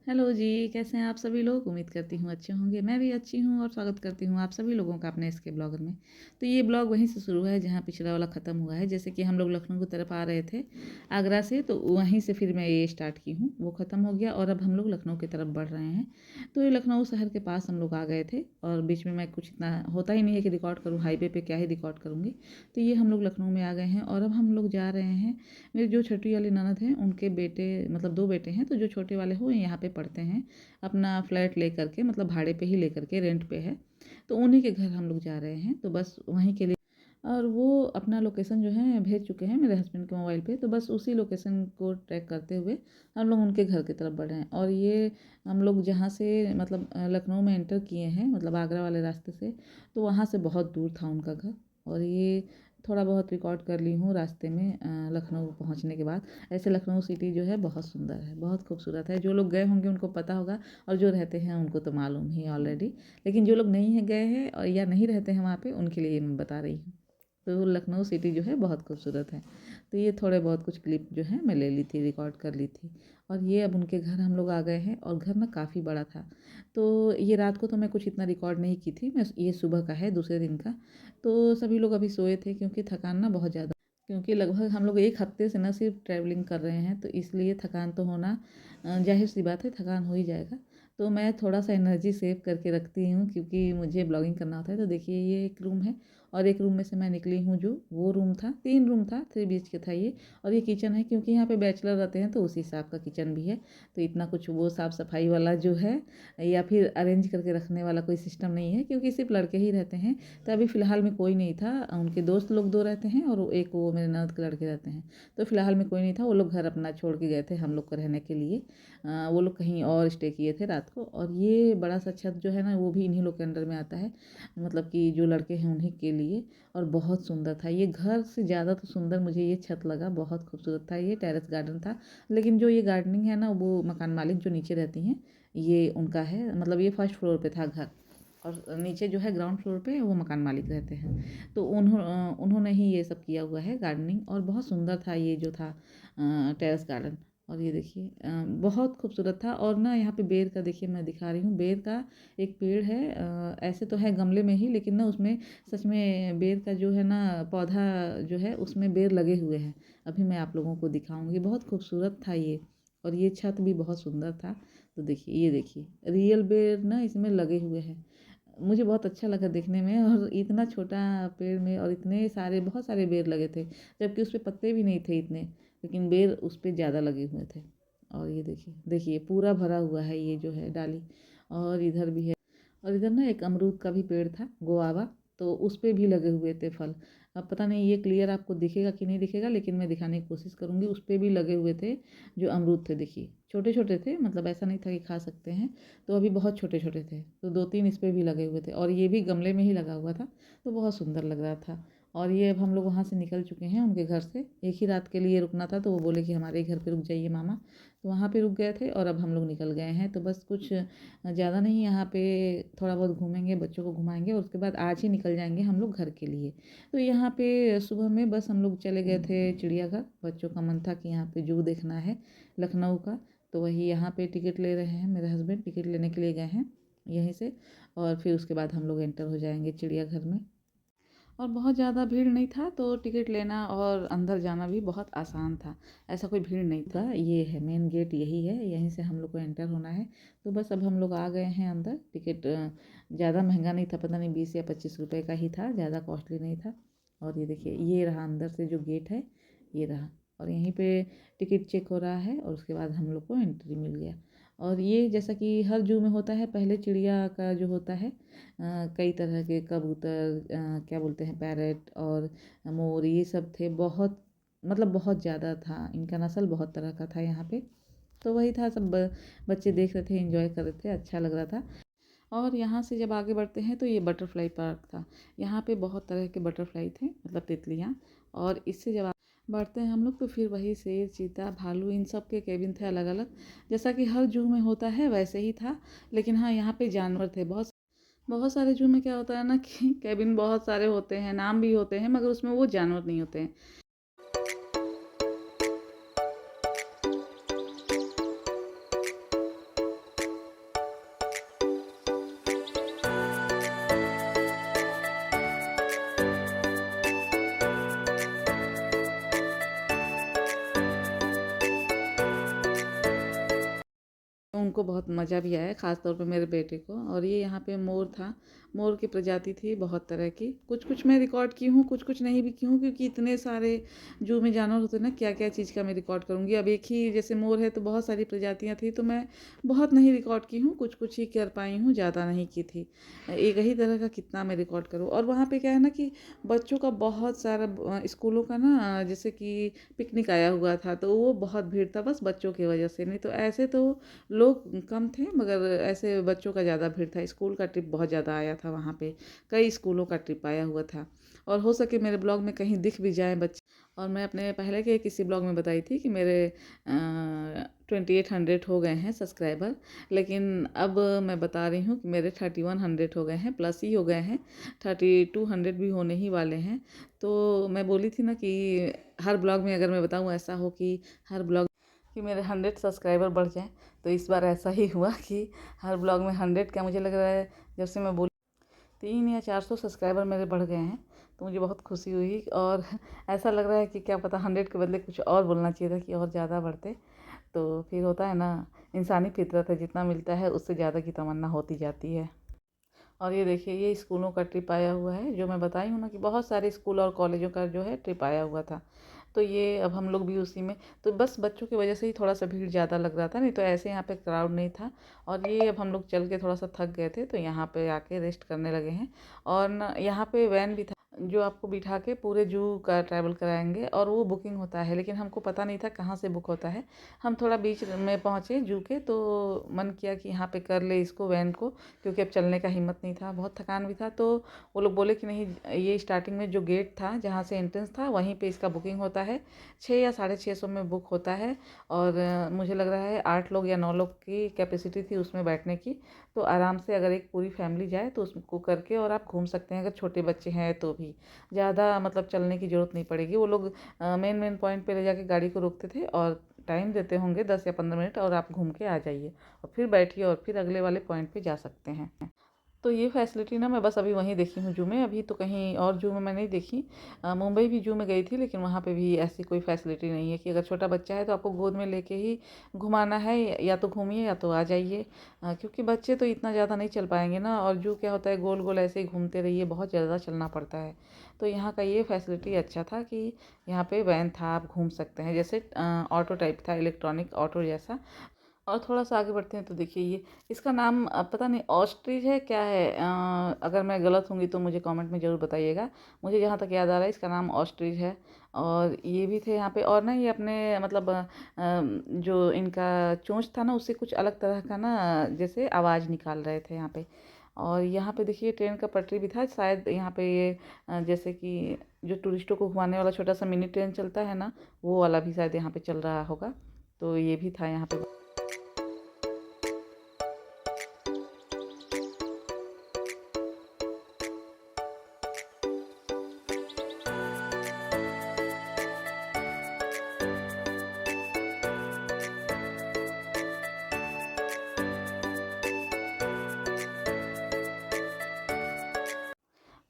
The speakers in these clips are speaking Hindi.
हेलो जी, कैसे हैं आप सभी लोग? उम्मीद करती हूँ अच्छे होंगे। मैं भी अच्छी हूँ और स्वागत करती हूँ आप सभी लोगों का अपने इसके ब्लॉगर में। तो ये ब्लॉग वहीं से शुरू है जहाँ पिछला वाला ख़त्म हुआ है। जैसे कि हम लोग लखनऊ की तरफ आ रहे थे आगरा से, तो वहीं से फिर मैं ये स्टार्ट की हूँ। वो ख़त्म हो गया और अब हम लोग लखनऊ की तरफ बढ़ रहे हैं। तो ये लखनऊ शहर के पास हम लोग आ गए थे और बीच में मैं कुछ इतना होता ही नहीं है कि रिकॉर्ड करूँ, हाईवे पर क्या ही रिकॉर्ड करूँगी। तो ये हम लोग लखनऊ में आ गए हैं और अब हम लोग जा रहे हैं। मेरी जो छोटी वाली ननद हैं उनके बेटे, मतलब 2 बेटे हैं, तो जो छोटे वाले हैं वो यहाँ पे पढ़ते हैं। अपना फ्लैट लेकर के, मतलब भाड़े पे ही लेकर के, रेंट पे है। तो उन्हीं के घर हम लोग जा रहे हैं, तो बस वहीं के लिए। और वो अपना लोकेशन जो है भेज चुके हैं मेरे हस्बैंड के मोबाइल पे, तो बस उसी लोकेशन को ट्रैक करते हुए हम लोग उनके घर की तरफ बढ़ रहे हैं। और ये हम लोग जहाँ से मतलब लखनऊ में एंटर किए हैं, मतलब आगरा वाले रास्ते से, तो वहाँ से बहुत दूर था उनका घर। और ये थोड़ा बहुत रिकॉर्ड कर ली हूँ रास्ते में लखनऊ पहुँचने के बाद। ऐसे लखनऊ सिटी जो है बहुत सुंदर है, बहुत खूबसूरत है। जो लोग गए होंगे उनको पता होगा, और जो रहते हैं उनको तो मालूम ही ऑलरेडी। लेकिन जो लोग नहीं है गए हैं और या नहीं रहते हैं वहाँ पे, उनके लिए मैं बता रही हूँ। तो लखनऊ सिटी जो है बहुत खूबसूरत है। तो ये थोड़े बहुत कुछ क्लिप जो है मैं ले ली थी, रिकॉर्ड कर ली थी। और ये अब उनके घर हम लोग आ गए हैं और घर ना काफ़ी बड़ा था। तो ये रात को तो मैं कुछ इतना रिकॉर्ड नहीं की थी, मैं ये सुबह का है, दूसरे दिन का। तो सभी लोग अभी सोए थे क्योंकि थकान ना बहुत ज़्यादा, क्योंकि लगभग हम लोग 1 हफ्ते से ना सिर्फ ट्रैवलिंग कर रहे हैं, तो इसलिए थकान तो होना ज़ाहिर सी बात है, थकान हो ही जाएगा। तो मैं थोड़ा-सा एनर्जी सेव करके रखती हूँ क्योंकि मुझे ब्लॉगिंग करना होता है। तो देखिए ये एक रूम है और एक रूम में से मैं निकली हूँ, जो वो रूम था, 3 रूम था, 3 बीएचके था ये। और ये किचन है, क्योंकि यहाँ पे बैचलर रहते हैं तो उसी हिसाब का किचन भी है। तो इतना कुछ वो साफ-सफाई वाला जो है या फिर अरेंज करके रखने वाला कोई सिस्टम नहीं है, क्योंकि सिर्फ लड़के ही रहते हैं। तो अभी फ़िलहाल में कोई नहीं था, उनके दोस्त लोग 2 रहते हैं और एक वो मेरे ननद के लड़के रहते हैं। तो फ़िलहाल में कोई नहीं था, वो लोग घर अपना छोड़ के गए थे हम लोग को रहने के लिए। वो लोग कहीं और स्टे किए थे रात को। और ये बड़ा-सा छत जो है ना, वो भी इन्हीं लोग के अंडर में आता है, मतलब कि जो लड़के हैं उन्हीं के लिए। और बहुत सुंदर था ये, घर से ज़्यादा तो सुंदर मुझे ये छत लगा, बहुत खूबसूरत था। ये टेरेस गार्डन था, लेकिन जो ये गार्डनिंग है ना, वो मकान मालिक जो नीचे रहती हैं, ये उनका है। मतलब ये फर्स्ट फ्लोर पे था घर, और नीचे जो है ग्राउंड फ्लोर पे वो मकान मालिक रहते हैं। तो उन्होंने ही ये सब किया हुआ है गार्डनिंग, और बहुत सुंदर था ये जो था टेरेस गार्डन। और ये देखिए बहुत खूबसूरत था। और ना यहाँ पे बेर का, देखिए मैं दिखा रही हूँ, बेर का एक पेड़ है। ऐसे तो है गमले में ही, लेकिन ना उसमें सच में बेर का जो है ना पौधा जो है, उसमें बेर लगे हुए हैं। अभी मैं आप लोगों को दिखाऊंगी, बहुत खूबसूरत था ये। और ये छत भी बहुत सुंदर था। तो देखिए, ये देखिए रियल बेर ना इसमें लगे हुए हैं। मुझे बहुत अच्छा लगा देखने में, और इतना छोटा पेड़ में और इतने सारे, बहुत सारे बेर लगे थे, जबकि उस पे पत्ते भी नहीं थे इतने, लेकिन बेर उस पे ज़्यादा लगे हुए थे। और ये देखिए, देखिए पूरा भरा हुआ है ये जो है डाली। और इधर भी है। और इधर ना एक अमरूद का भी पेड़ था, गोआवा, तो उस पे भी लगे हुए थे फल। अब पता नहीं ये क्लियर आपको दिखेगा कि नहीं दिखेगा, लेकिन मैं दिखाने की कोशिश करूँगी। उस पे भी लगे हुए थे जो अमरूद थे, देखिए छोटे छोटे थे, मतलब ऐसा नहीं था कि खा सकते हैं। तो अभी बहुत छोटे छोटे थे, तो 2-3 इस पे भी लगे हुए थे, और ये भी गमले में ही लगा हुआ था। तो बहुत सुंदर लग रहा था। और ये अब हम लोग वहाँ से निकल चुके हैं उनके घर से। एक ही रात के लिए रुकना था, तो वो बोले कि हमारे ही घर पे रुक जाइए मामा। तो वहाँ पे रुक गए थे और अब हम लोग निकल गए हैं। तो बस कुछ ज़्यादा नहीं, यहाँ पे थोड़ा बहुत घूमेंगे, बच्चों को घुमाएंगे, और उसके बाद आज ही निकल जाएंगे हम लोग घर के लिए। तो यहाँ पे सुबह में बस हम लोग चले गए थे चिड़ियाघर। बच्चों का मन था कि यहाँ पे जू देखना है लखनऊ का, तो वही यहाँ पे टिकट ले रहे हैं, मेरे हस्बैंड टिकट लेने के लिए गए हैं यहीं से। और फिर उसके बाद हम लोग एंटर हो जाएंगे चिड़ियाघर में। और बहुत ज़्यादा भीड़ नहीं था, तो टिकट लेना और अंदर जाना भी बहुत आसान था। ऐसा कोई भीड़ नहीं था। ये है मेन गेट, यही है, यहीं से हम लोग को एंटर होना है। तो बस अब हम लोग आ गए हैं अंदर। टिकट ज़्यादा महंगा नहीं था, पता नहीं 20 या 25 रुपए का ही था, ज़्यादा कॉस्टली नहीं था। और ये देखिए, ये रहा अंदर से जो गेट है, ये रहा। और यहीं पे टिकट चेक हो रहा है और उसके बाद हम लोग को एंट्री मिल गया। और ये जैसा कि हर जू में होता है, पहले चिड़िया का जो होता है, कई तरह के कबूतर, क्या बोलते हैं, पैरट और मोर, ये सब थे बहुत, मतलब बहुत ज़्यादा था, इनका नस्ल बहुत तरह का था यहाँ पे। तो वही था, सब बच्चे देख रहे थे, एंजॉय कर रहे थे, अच्छा लग रहा था। और यहाँ से जब आगे बढ़ते हैं तो ये बटरफ्लाई पार्क था। यहाँ पे बहुत तरह के बटरफ्लाई थे, मतलब तितलियाँ। और इससे जब बढ़ते हैं हम लोग, तो फिर वही शेर, चीता, भालू, इन सब के केबिन थे अलग अलग, जैसा कि हर जू में होता है वैसे ही था। लेकिन हाँ, यहाँ पे जानवर थे बहुत। बहुत सारे जू में क्या होता है ना कि केबिन बहुत सारे होते हैं, नाम भी होते हैं, मगर उसमें वो जानवर नहीं होते हैं। उनको बहुत मज़ा भी आया, ख़ास तौर पे मेरे बेटे को। और ये यहाँ पे मोर था, मोर की प्रजाति थी बहुत तरह की। कुछ कुछ मैं रिकॉर्ड की हूँ, कुछ कुछ नहीं भी की हूँ, क्योंकि इतने सारे जू में जानवर होते हैं ना, क्या क्या चीज़ का मैं रिकॉर्ड करूँगी। अब एक ही जैसे मोर है तो बहुत सारी प्रजातियाँ थी, तो मैं बहुत नहीं रिकॉर्ड की हूँ, कुछ कुछ ही कर पाई हूँ, ज़्यादा नहीं की थी। एक ही तरह का कितना मैं रिकॉर्ड करूँ। और वहाँ पे क्या है ना कि बच्चों का बहुत सारा स्कूलों का ना जैसे कि पिकनिक आया हुआ था, तो वो बहुत भीड़ था बस बच्चों की वजह से। नहीं तो ऐसे तो लोग कम थे, मगर ऐसे बच्चों का ज़्यादा भीड़ था। स्कूल का ट्रिप बहुत ज़्यादा आया था वहाँ पे, कई स्कूलों का ट्रिप आया हुआ था। और हो सके मेरे ब्लॉग में कहीं दिख भी जाए बच्चे। और मैं अपने पहले के किसी ब्लॉग में बताई थी कि मेरे 2800 हो गए हैं सब्सक्राइबर, लेकिन अब मैं बता रही हूँ कि मेरे 3100 हो गए हैं, प्लस ही हो गए हैं, 3200 भी होने ही वाले हैं। तो मैं बोली थी ना कि हर ब्लॉग में अगर मैं बताऊँ ऐसा हो कि हर ब्लॉग कि मेरे 100 सब्सक्राइबर बढ़ जाएँ, तो इस बार ऐसा ही हुआ कि हर ब्लॉग में 100 क्या, मुझे लग रहा है जब से मैं बोली 300 या 400 सब्सक्राइबर मेरे बढ़ गए हैं, तो मुझे बहुत खुशी हुई। और ऐसा लग रहा है कि क्या पता 100 के बदले कुछ और बोलना चाहिए था कि और ज़्यादा बढ़ते। तो फिर होता है ना, इंसानी फितरत है, जितना मिलता है उससे ज़्यादा की तमन्ना होती जाती है। और ये देखिए, ये स्कूलों का ट्रिप आया हुआ है, जो मैं बताई हूँ ना कि बहुत सारे स्कूल और कॉलेजों का जो है ट्रिप आया हुआ था। तो ये अब हम लोग भी उसी में, तो बस बच्चों की वजह से ही थोड़ा सा भीड़ ज़्यादा लग रहा था, नहीं तो ऐसे यहाँ पे क्राउड नहीं था। और ये अब हम लोग चल के थोड़ा सा थक गए थे, तो यहाँ पे आके रेस्ट करने लगे हैं। और ना यहाँ पे वैन भी था जो आपको बिठा के पूरे जू का ट्रैवल कराएंगे, और वो बुकिंग होता है, लेकिन हमको पता नहीं था कहाँ से बुक होता है। हम थोड़ा बीच में पहुँचे जू के, तो मन किया कि यहाँ पे कर ले इसको, वैन को, क्योंकि अब चलने का हिम्मत नहीं था, बहुत थकान भी था। तो वो लोग बोले कि नहीं, ये स्टार्टिंग में जो गेट था जहाँ से एंट्रेंस था वहीं पे इसका बुकिंग होता है, 6 या 650 में बुक होता है। और मुझे लग रहा है 8 लोग या 9 लोग की कैपेसिटी थी उसमें बैठने की। तो आराम से अगर एक पूरी फैमिली जाए तो उसको करके और आप घूम सकते हैं, अगर छोटे बच्चे हैं तो भी ज़्यादा मतलब चलने की ज़रूरत नहीं पड़ेगी। वो लोग मेन मेन पॉइंट पे ले जाके गाड़ी को रोकते थे, और टाइम देते होंगे 10 या 15 मिनट, और आप घूम के आ जाइए और फिर बैठिए और फिर अगले वाले पॉइंट पे जा सकते हैं। तो ये फैसिलिटी ना मैं बस अभी वहीं देखी हूँ जू में, अभी तो कहीं और जू में मैं नहीं देखी। मुंबई भी जू में गई थी, लेकिन वहाँ पे भी ऐसी कोई फैसिलिटी नहीं है कि अगर छोटा बच्चा है तो आपको गोद में लेके ही घुमाना है, या तो घूमिए या तो आ जाइए। क्योंकि बच्चे तो इतना ज़्यादा नहीं चल पाएंगे ना, और जू क्या होता है, गोल गोल ऐसे ही घूमते रहिए, बहुत ज़्यादा चलना पड़ता है। तो यहाँ का ये फैसिलिटी अच्छा था कि यहाँ पे वैन था, आप घूम सकते हैं, जैसे ऑटो टाइप था, इलेक्ट्रॉनिक ऑटो जैसा। और थोड़ा सा आगे बढ़ते हैं तो देखिए, ये इसका नाम पता नहीं ऑस्ट्रिच है क्या है, अगर मैं गलत होंगी तो मुझे कमेंट में ज़रूर बताइएगा। मुझे जहाँ तक याद आ रहा है इसका नाम ऑस्ट्रिच है। और ये भी थे यहाँ पे, और ना ये अपने मतलब जो इनका चोंच था ना, उससे कुछ अलग तरह का ना जैसे आवाज़ निकाल रहे थे यहाँ पे। और यहाँ पे देखिए ट्रेन का पटरी भी था, शायद यहाँ पे ये जैसे कि जो टूरिस्टों को घुमाने वाला छोटा सा मिनी ट्रेन चलता है ना, वो वाला भी शायद यहाँ पे चल रहा होगा। तो ये भी था यहाँ पे।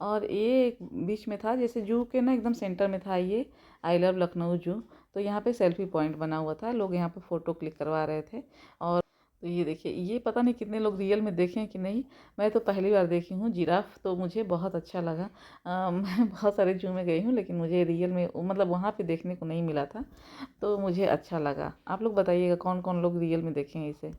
और ये एक बीच में था, जैसे जू के ना एकदम सेंटर में था ये, आई लव लखनऊ जू। तो यहाँ पे सेल्फी पॉइंट बना हुआ था, लोग यहाँ पे फ़ोटो क्लिक करवा रहे थे। और तो ये देखिए, ये पता नहीं कितने लोग रियल में देखे हैं कि नहीं, मैं तो पहली बार देखी हूँ जिराफ, तो मुझे बहुत अच्छा लगा। मैं बहुत सारे जू में गई हूँ, लेकिन मुझे रियल में मतलब वहाँ पे देखने को नहीं मिला था, तो मुझे अच्छा लगा। आप लोग बताइएगा कौन कौन लोग रियल में देखे हैं इसे।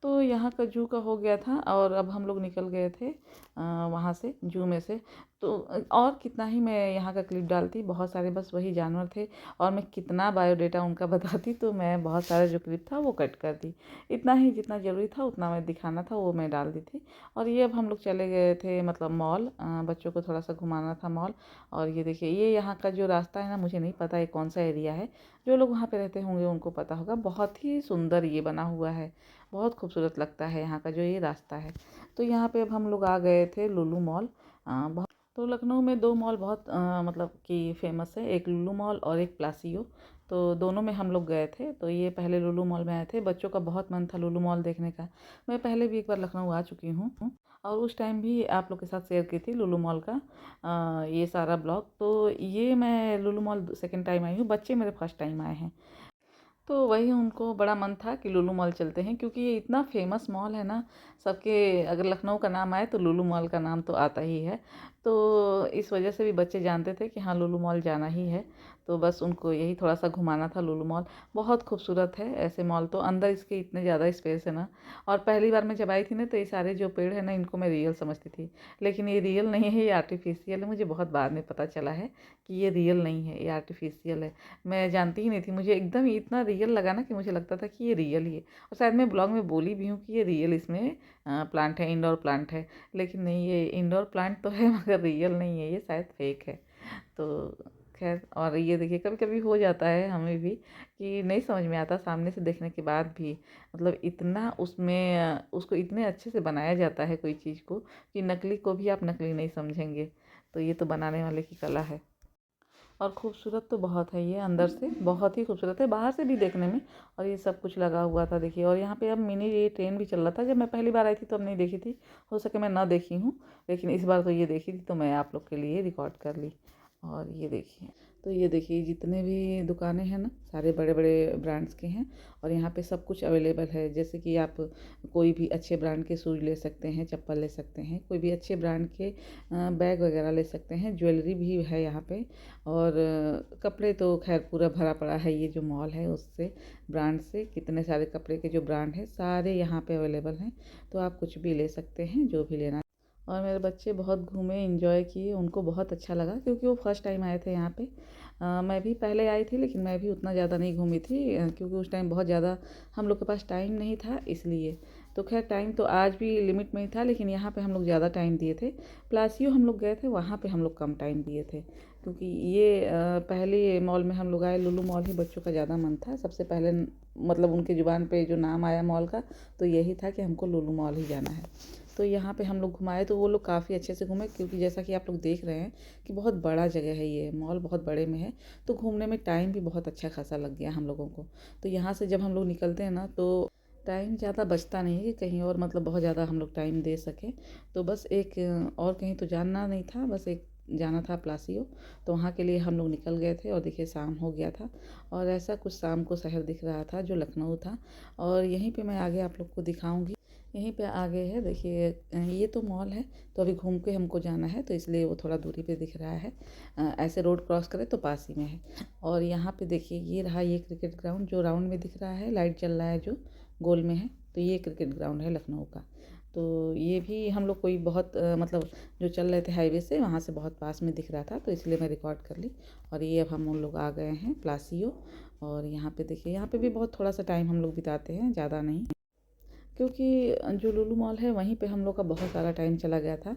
तो यहाँ का जू का हो गया था, और अब हम लोग निकल गए थे वहाँ से, जू में से। तो और कितना ही मैं यहाँ का क्लिप डालती, बहुत सारे बस वही जानवर थे, और मैं कितना बायोडेटा उनका बताती, तो मैं बहुत सारा जो क्लिप था वो कट कर दी। इतना ही जितना ज़रूरी था उतना मैं दिखाना था वो मैं डाल दी थी। और ये अब हम लोग चले गए थे मतलब मॉल, बच्चों को थोड़ा सा घुमाना था मॉल। और ये देखिए, ये यहाँ का जो रास्ता है ना, मुझे नहीं पता ये कौन सा एरिया है, जो लोग वहाँ पे रहते होंगे उनको पता होगा। बहुत ही सुंदर ये बना हुआ है, बहुत खूबसूरत लगता है यहाँ का जो ये रास्ता है। तो यहाँ पे अब हम लोग आ गए थे लुलु मॉल। बहुत, तो लखनऊ में दो मॉल बहुत मतलब कि फ़ेमस है, एक लुलु मॉल और एक प्लासियो। तो दोनों में हम लोग गए थे। तो ये पहले लुलु मॉल में आए थे, बच्चों का बहुत मन था लुलु मॉल देखने का। मैं पहले भी एक बार लखनऊ आ चुकी हूँ, और उस टाइम भी आप लोग के साथ शेयर की थी लुलु मॉल का ये सारा ब्लॉग। तो ये मैं लुलु मॉल सेकेंड टाइम आई हूँ, बच्चे मेरे फर्स्ट टाइम आए हैं। तो वही उनको बड़ा मन था कि लुलु मॉल चलते हैं, क्योंकि ये इतना फेमस मॉल है ना, सबके अगर लखनऊ का नाम आए तो लुलु मॉल का नाम तो आता ही है। तो इस वजह से भी बच्चे जानते थे कि हाँ लुलु मॉल जाना ही है। तो बस उनको यही थोड़ा सा घुमाना था लुलु मॉल। बहुत खूबसूरत है ऐसे मॉल, तो अंदर इसके इतने ज़्यादा स्पेस है ना। और पहली बार मैं जब आई थी ना, तो ये सारे जो पेड़ है ना, इनको मैं रियल समझती थी, लेकिन ये रियल नहीं है, ये आर्टिफिशियल है। मुझे बहुत बाद में पता चला है कि ये रियल नहीं है, ये आर्टिफिशियल है। मैं जानती ही नहीं थी, मुझे एकदम ही इतना रियल लगा ना कि मुझे लगता था कि ये रियल ही है। और शायद मैं ब्लॉग में बोली भी हूँ कि ये रियल इसमें प्लांट है, इंडोर प्लांट है। लेकिन नहीं, ये इंडोर प्लांट तो है मगर रियल नहीं है, ये शायद फेक है। तो खैर, और ये देखिए कभी कभी हो जाता है हमें भी कि नहीं समझ में आता सामने से देखने के बाद भी, मतलब इतना उसमें उसको इतने अच्छे से बनाया जाता है कोई चीज़ को कि नकली को भी आप नकली नहीं समझेंगे। तो ये तो बनाने वाले की कला है। और खूबसूरत तो बहुत है ये, अंदर से बहुत ही खूबसूरत है, बाहर से भी देखने में। और ये सब कुछ लगा हुआ था देखिए। और यहाँ पे अब मिनी ये ट्रेन भी चल रहा था। जब मैं पहली बार आई थी तो अब नहीं देखी थी, हो सके मैं ना देखी हूँ, लेकिन इस बार तो ये देखी थी, तो मैं आप लोग के लिए रिकॉर्ड कर ली। और ये देखिए, तो ये देखिए जितने भी दुकानें हैं ना, सारे बड़े बड़े ब्रांड्स के हैं। और यहाँ पे सब कुछ अवेलेबल है, जैसे कि आप कोई भी अच्छे ब्रांड के शूज़ ले सकते हैं, चप्पल ले सकते हैं, कोई भी अच्छे ब्रांड के बैग वगैरह ले सकते हैं, ज्वेलरी भी है यहाँ पे। और कपड़े तो खैर पूरा भरा पड़ा है, ये जो मॉल है उससे, ब्रांड से कितने सारे कपड़े के जो ब्रांड हैं सारे यहाँ पे अवेलेबल हैं। तो आप कुछ भी ले सकते हैं, जो भी लेना। और मेरे बच्चे बहुत घूमे, इंजॉय किए, उनको बहुत अच्छा लगा, क्योंकि वो फर्स्ट टाइम आए थे यहाँ पे। मैं भी पहले आई थी, लेकिन मैं भी उतना ज़्यादा नहीं घूमी थी, क्योंकि उस टाइम बहुत ज़्यादा हम लोग के पास टाइम नहीं था इसलिए। तो खैर टाइम तो आज भी लिमिट में ही था, लेकिन यहाँ पे हम लोग ज़्यादा टाइम दिए थे। प्लासियो हम लोग गए थे, वहाँ पे हम लोग कम टाइम दिए थे, क्योंकि ये पहले मॉल में हम लोग आए, लुलु मॉल ही बच्चों का ज़्यादा मन था सबसे पहले। मतलब उनके ज़ुबान पे जो नाम आया मॉल का, तो यही था कि हमको लुलु मॉल ही जाना है। तो यहाँ पे हम लोग घुमाए, तो वो लोग काफ़ी अच्छे से घूमे, क्योंकि जैसा कि आप लोग देख रहे हैं कि बहुत बड़ा जगह है, ये मॉल बहुत बड़े में है। तो घूमने में टाइम भी बहुत अच्छा खासा लग गया हम लोगों को। तो यहाँ से जब हम लोग निकलते हैं ना, तो टाइम ज़्यादा बचता नहीं है कि कहीं और मतलब बहुत ज़्यादा हम लोग टाइम दे सकें। तो बस एक और कहीं तो जानना नहीं था, बस एक जाना था प्लासियो। तो वहाँ के लिए हम लोग निकल गए थे, और देखिए शाम हो गया था, और ऐसा कुछ शाम को शहर दिख रहा था जो लखनऊ था। और यहीं पे मैं आगे आप लोग को दिखाऊंगी। यहीं पे आगे है देखिए, ये तो मॉल है। तो अभी घूम के हमको जाना है, तो इसलिए वो थोड़ा दूरी पे दिख रहा है। ऐसे रोड क्रॉस करें तो पास ही में है। और यहाँ पे देखिए ये रहा, ये क्रिकेट ग्राउंड जो राउंड में दिख रहा है, लाइट जल रहा है जो गोल में है, तो ये क्रिकेट ग्राउंड है लखनऊ का। तो ये भी हम लोग कोई बहुत मतलब जो चल रहे थे हाईवे से, वहाँ से बहुत पास में दिख रहा था, तो इसलिए मैं रिकॉर्ड कर ली। और ये अब हम उन लोग आ गए हैं प्लासियो। और यहाँ पे देखिए, यहाँ पे भी बहुत थोड़ा सा टाइम हम लोग बिताते हैं, ज़्यादा नहीं, क्योंकि जो लुलु मॉल है वहीं पे हम लोग का बहुत सारा टाइम चला गया था।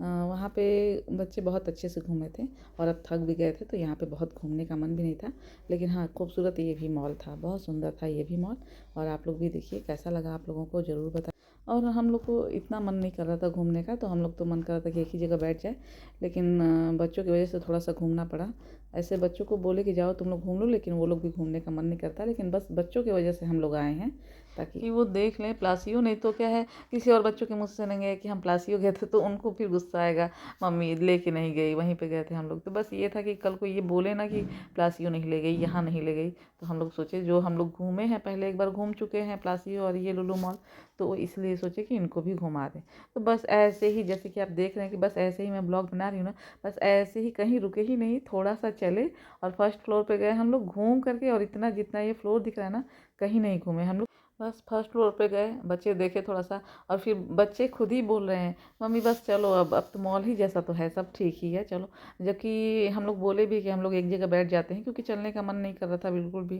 वहाँ पे बच्चे बहुत अच्छे से घूमे थे, और अब थक भी गए थे, तो यहाँ पे बहुत घूमने का मन भी नहीं था। लेकिन हाँ, खूबसूरत ये भी मॉल था, बहुत सुंदर था ये भी मॉल। और आप लोग भी देखिए कैसा लगा, आप लोगों को ज़रूर बताएं। और हम लोग को इतना मन नहीं कर रहा था घूमने का, तो हम लोग तो मन कर रहा था कि एक ही जगह बैठ जाए, लेकिन बच्चों की वजह से थोड़ा सा घूमना पड़ा। ऐसे बच्चों को बोले कि जाओ तुम लोग घूम लो, लेकिन वो लोग भी घूमने का मन नहीं करता, लेकिन बस बच्चों की वजह से हम लोग आए हैं, ताकि कि वो देख लें प्लासियो। नहीं तो क्या है, किसी और बच्चों के मुँह से सुनेंगे कि हम प्लासियो गए थे, तो उनको फिर गुस्सा आएगा, मम्मी लेके नहीं गई, वहीं पे गए थे हम लोग। तो बस ये था कि कल को ये बोले ना कि प्लासियो नहीं ले गई, यहाँ नहीं ले गई। तो हम लोग सोचे, जो हम लोग घूमे हैं, पहले एक बार घूम चुके हैं प्लासियो और ये लुलु मॉल, तो इसलिए सोचे कि इनको भी घुमा दें। तो बस ऐसे ही, जैसे कि आप देख रहे हैं कि बस ऐसे ही मैं ब्लॉग बना रही हूँ ना, बस ऐसे ही कहीं रुके ही नहीं, थोड़ा सा चले और फर्स्ट फ्लोर पे गए हम लोग घूम करके। और इतना जितना ये फ्लोर दिख रहा है ना, कहीं नहीं घूमे हम लोग, बस फर्स्ट फ्लोर पे गए, बच्चे देखे थोड़ा सा, और फिर बच्चे खुद ही बोल रहे हैं, मम्मी बस चलो, अब तो मॉल ही जैसा तो है, सब ठीक ही है, चलो। जबकि हम लोग बोले भी कि हम लोग एक जगह बैठ जाते हैं, क्योंकि चलने का मन नहीं कर रहा था बिल्कुल भी।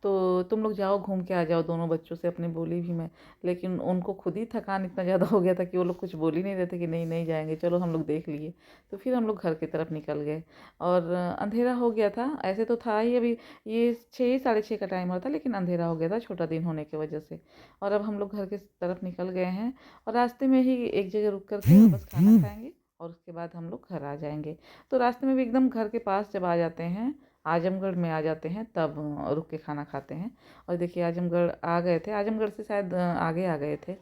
तो तुम लोग जाओ घूम के आ जाओ, दोनों बच्चों से अपने बोली भी मैं। लेकिन उनको खुद ही थकान इतना ज़्यादा हो गया था कि वो लोग कुछ बोल ही नहीं रहे थे कि नहीं नहीं जाएंगे, चलो हम लोग देख लिए। तो फिर हम लोग घर की तरफ निकल गए, और अंधेरा हो गया था, ऐसे तो था ही अभी, ये 6 साढ़े 6 का टाइम हो रहा था, लेकिन अंधेरा हो गया था छोटा दिन होने की वजह से। और अब हम लोग घर की तरफ निकल गए हैं, और रास्ते में ही एक जगह रुक कर के बस खाना खाएंगे, और उसके बाद हम लोग घर आ जाएंगे। तो रास्ते में भी एकदम घर के पास जब आ जाते हैं, आजमगढ़ में आ जाते हैं, तब रुक के खाना खाते हैं। और देखिए आजमगढ़ आ गए थे, आजमगढ़ से शायद आगे आ गए थे।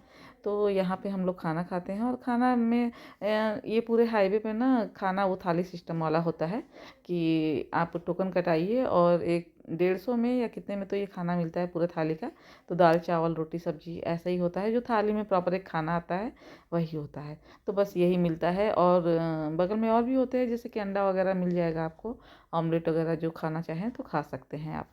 तो यहाँ पे हम लोग खाना खाते हैं। और खाना में ये पूरे हाईवे पे ना खाना वो थाली सिस्टम वाला होता है कि आप टोकन कटाइए और एक 150 में या कितने में तो ये खाना मिलता है पूरे थाली का। तो दाल चावल रोटी सब्जी ऐसा ही होता है, जो थाली में प्रॉपर एक खाना आता है वही होता है। तो बस यही मिलता है। और बगल में और भी होते हैं, जैसे कि अंडा वगैरह मिल जाएगा आपको, ऑमलेट वगैरह जो खाना चाहें तो खा सकते हैं आप।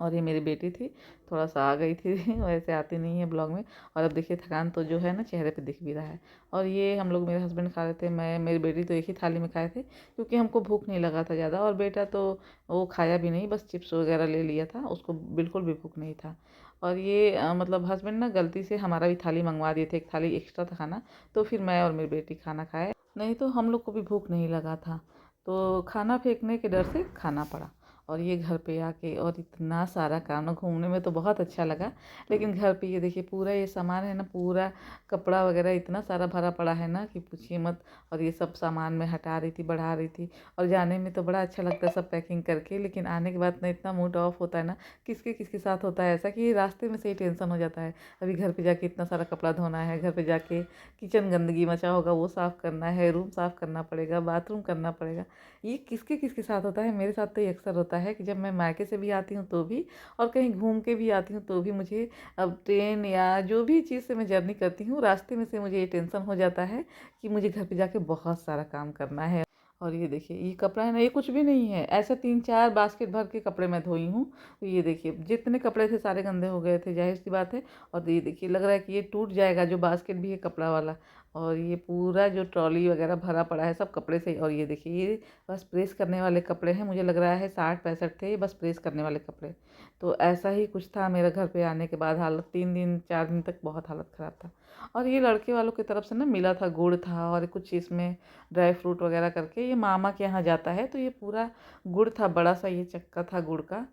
और ये मेरी बेटी थी, थोड़ा सा आ गई थी वैसे आती नहीं है ब्लॉग में। और अब देखिए थकान तो जो है ना चेहरे पे दिख भी रहा है। और ये हम लोग, मेरे हस्बैंड खा रहे थे, मैं मेरी बेटी तो एक ही थाली में खाए थे, क्योंकि हमको भूख नहीं लगा था ज़्यादा। और बेटा तो वो खाया भी नहीं, बस चिप्स वगैरह ले लिया था, उसको बिल्कुल भी भूख नहीं था। और ये मतलब हस्बैंड ना गलती से हमारा भी थाली मंगवा दिए थे, एक थाली एक्स्ट्रा था खाना, तो फिर मैं और मेरी बेटी खाना खाए, नहीं तो हम लोग को भी भूख नहीं लगा था। तो खाना फेंकने के डर से खाना पड़ा। और ये घर पे आके और इतना सारा काम ना, घूमने में तो बहुत अच्छा लगा, लेकिन घर पे ये देखिए पूरा ये सामान है ना, पूरा कपड़ा वगैरह इतना सारा भरा पड़ा है ना कि पूछिए मत। और ये सब सामान मैं हटा रही थी, बढ़ा रही थी। और जाने में तो बड़ा अच्छा लगता है सब पैकिंग करके, लेकिन आने के बाद ना इतना मूड ऑफ होता है ना। किसके किसके साथ होता है ऐसा कि रास्ते में से ही टेंशन हो जाता है। अभी घर पे जाके इतना सारा कपड़ा धोना है, घर पे जाके किचन गंदगी मचा होगा वो साफ़ करना है, रूम साफ़ करना पड़ेगा, बाथरूम करना पड़ेगा। ये किसके किसके साथ होता है, मेरे साथ तो ये अक्सर होता है कि जब मैं मायके से भी आती हूँ तो भी, और कहीं घूम के भी आती हूँ तो भी, मुझे अब ट्रेन या जो भी चीज़ से मैं जर्नी करती हूँ, रास्ते में से मुझे ये टेंशन हो जाता है कि मुझे घर पे जाके बहुत सारा काम करना है। और ये देखिए ये कपड़ा है ना, ये कुछ भी नहीं है, ऐसे 3-4 बास्केट भर के कपड़े मैं धोई हूँ। तो ये देखिए जितने कपड़े थे सारे गंदे हो गए थे, जाहिर सी बात है। और ये देखिए लग रहा है कि ये टूट जाएगा, जो बास्केट भी है कपड़ा वाला। और ये पूरा जो ट्रॉली वगैरह भरा पड़ा है सब कपड़े से। और ये देखिए ये बस प्रेस करने वाले कपड़े हैं, मुझे लग रहा है 60-65 थे ये बस प्रेस करने वाले कपड़े। तो ऐसा ही कुछ था मेरा घर पे आने के बाद हालत, 3 दिन 4 दिन तक बहुत हालत ख़राब था। और ये लड़के वालों की तरफ से ना मिला था, गुड़ था और कुछ इसमें ड्राई फ्रूट वगैरह करके, ये मामा के यहाँ जाता है तो ये पूरा गुड़ था, बड़ा सा ये चक्का था गुड़ का,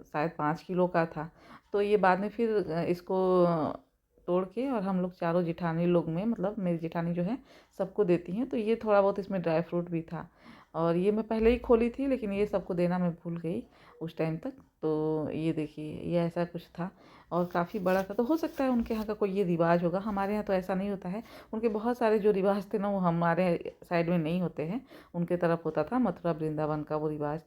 शायद 5 किलो का था। तो ये बाद में फिर इसको तोड़ के और हम लोग चारों जेठानी लोग में, मतलब मेरी जेठानी जो है सबको देती हैं। तो ये थोड़ा बहुत इसमें ड्राई फ्रूट भी था। और ये मैं पहले ही खोली थी, लेकिन ये सबको देना मैं भूल गई उस टाइम तक। तो ये देखिए ये ऐसा कुछ था और काफ़ी बड़ा था। तो हो सकता है उनके यहाँ का कोई ये रिवाज होगा, हमारे यहाँ तो ऐसा नहीं होता है। उनके बहुत सारे जो रिवाज थे ना वो हमारे साइड में नहीं होते हैं, उनके तरफ होता था, मथुरा वृंदावन का वो रिवाज।